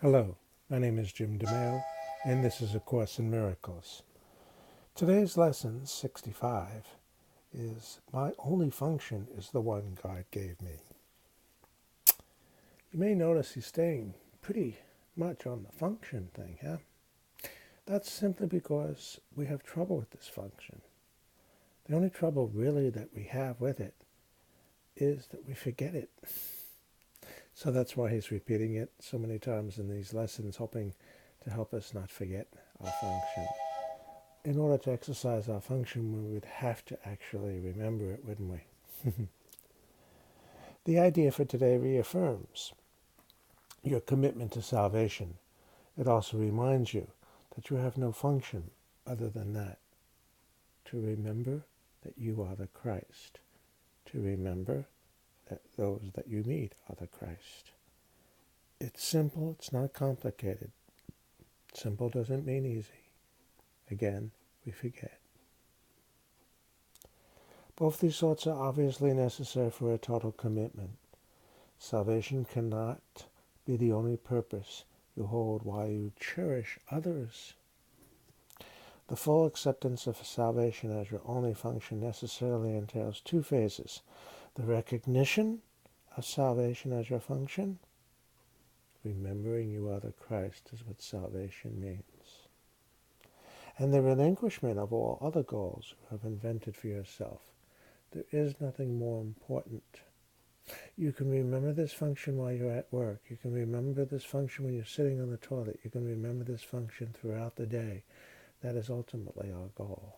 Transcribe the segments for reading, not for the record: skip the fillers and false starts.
Hello, my name is Jim DeMeo, and this is A Course in Miracles. Today's lesson, 65, is My only function is the one God gave me. You may notice he's staying pretty much on the function thing, huh? That's simply because we have trouble with this function. The only trouble really that we have with it is that we forget it. So that's why he's repeating it so many times in these lessons, hoping to help us not forget our function. In order to exercise our function, we would have to actually remember it, wouldn't we? The idea for today reaffirms your commitment to salvation. It also reminds you that you have no function other than that. To remember that you are the Christ. To remember that those that you meet are the Christ. It's simple, it's not complicated. Simple doesn't mean easy. Again, we forget. Both these thoughts are obviously necessary for a total commitment. Salvation cannot be the only purpose you hold while you cherish others. The full acceptance of salvation as your only function necessarily entails two phases. The recognition of salvation as your function. Remembering you are the Christ is what salvation means. And the relinquishment of all other goals you have invented for yourself. There is nothing more important. You can remember this function while you're at work. You can remember this function when you're sitting on the toilet. You can remember this function throughout the day. That is ultimately our goal.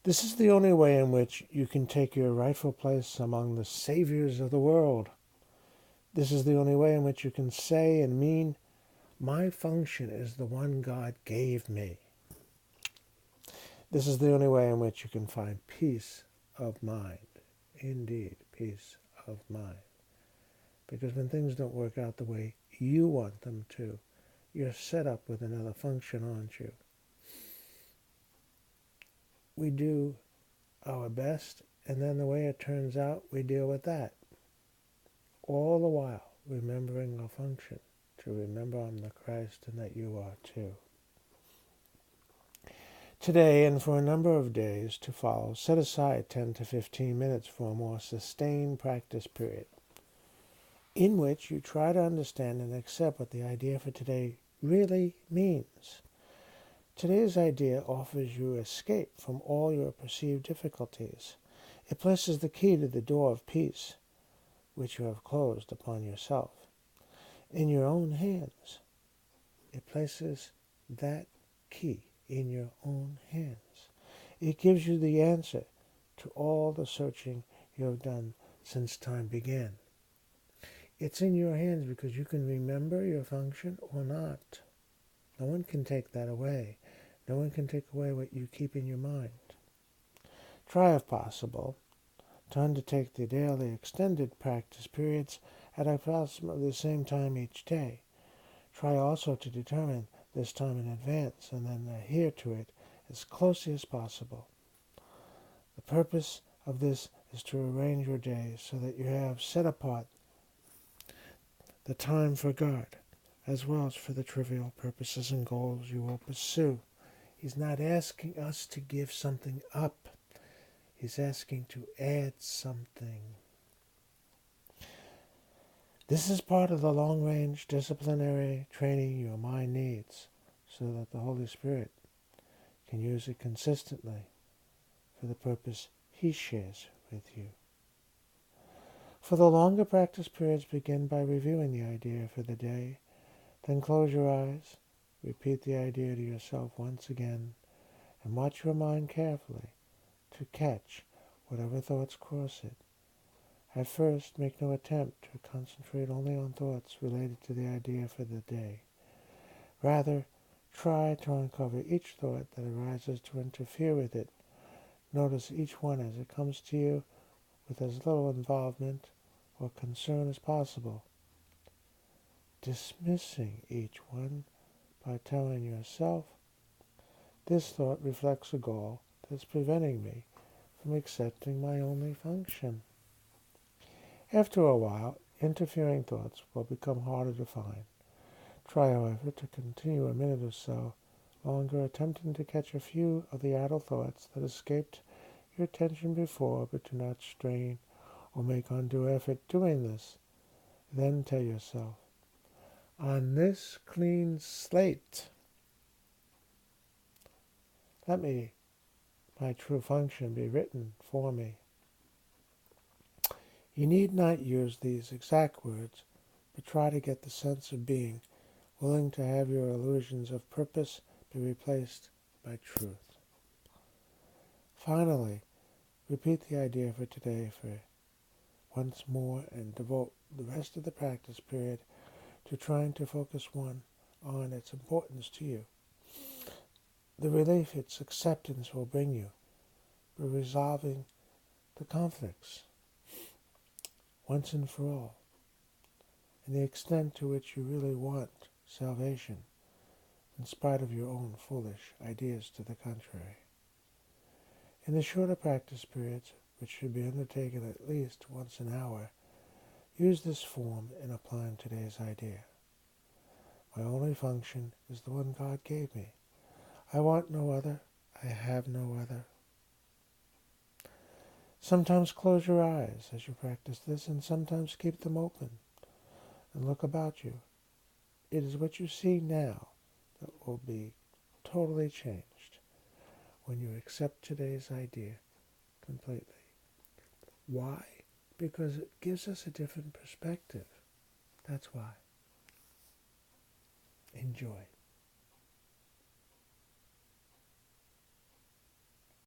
This is the only way in which you can take your rightful place among the saviors of the world. This is the only way in which you can say and mean, my function is the one God gave me. This is the only way in which you can find peace of mind. Indeed, peace of mind. Because when things don't work out the way you want them to, you're set up with another function, aren't you? We do our best, and then the way it turns out, we deal with that. All the while, remembering our function, to remember I'm the Christ and that you are too. Today, and for a number of days to follow, set aside 10 to 15 minutes for a more sustained practice period, in which you try to understand and accept what the idea for today really means. Today's idea offers you escape from all your perceived difficulties. It places the key to the door of peace, which you have closed upon yourself, in your own hands. It places that key in your own hands. It gives you the answer to all the searching you have done since time began. It's in your hands because you can remember your function or not. No one can take that away. No one can take away what you keep in your mind. Try, if possible, to undertake the daily extended practice periods at approximately the same time each day. Try also to determine this time in advance and then adhere to it as closely as possible. The purpose of this is to arrange your days so that you have set apart the time for God, as well as for the trivial purposes and goals you will pursue. He's not asking us to give something up. He's asking to add something. This is part of the long-range disciplinary training your mind needs so that the Holy Spirit can use it consistently for the purpose He shares with you. For the longer practice periods, begin by reviewing the idea for the day. Then close your eyes, repeat the idea to yourself once again, and watch your mind carefully to catch whatever thoughts cross it. At first, make no attempt to concentrate only on thoughts related to the idea for the day. Rather, try to uncover each thought that arises to interfere with it. Notice each one as it comes to you with as little involvement or concern as possible, dismissing each one by telling yourself, this thought reflects a goal that's preventing me from accepting my only function. After a while, interfering thoughts will become harder to find. Try, however, to continue a minute or so longer, attempting to catch a few of the idle thoughts that escaped your attention before, but do not strain or make undue effort doing this. Then tell yourself, on this clean slate, let my true function be written for me. You need not use these exact words, but try to get the sense of being willing to have your illusions of purpose be replaced by truth. Finally, repeat the idea for today for once more and devote the rest of the practice period to trying to focus on its importance to you. The relief its acceptance will bring you by resolving the conflicts once and for all, and the extent to which you really want salvation, in spite of your own foolish ideas to the contrary. In the shorter practice periods, which should be undertaken at least once an hour, use this form in applying today's idea. My only function is the one God gave me. I want no other. I have no other. Sometimes close your eyes as you practice this, and sometimes keep them open and look about you. It is what you see now that will be totally changed when you accept today's idea completely. Why? Because it gives us a different perspective. That's why. Enjoy.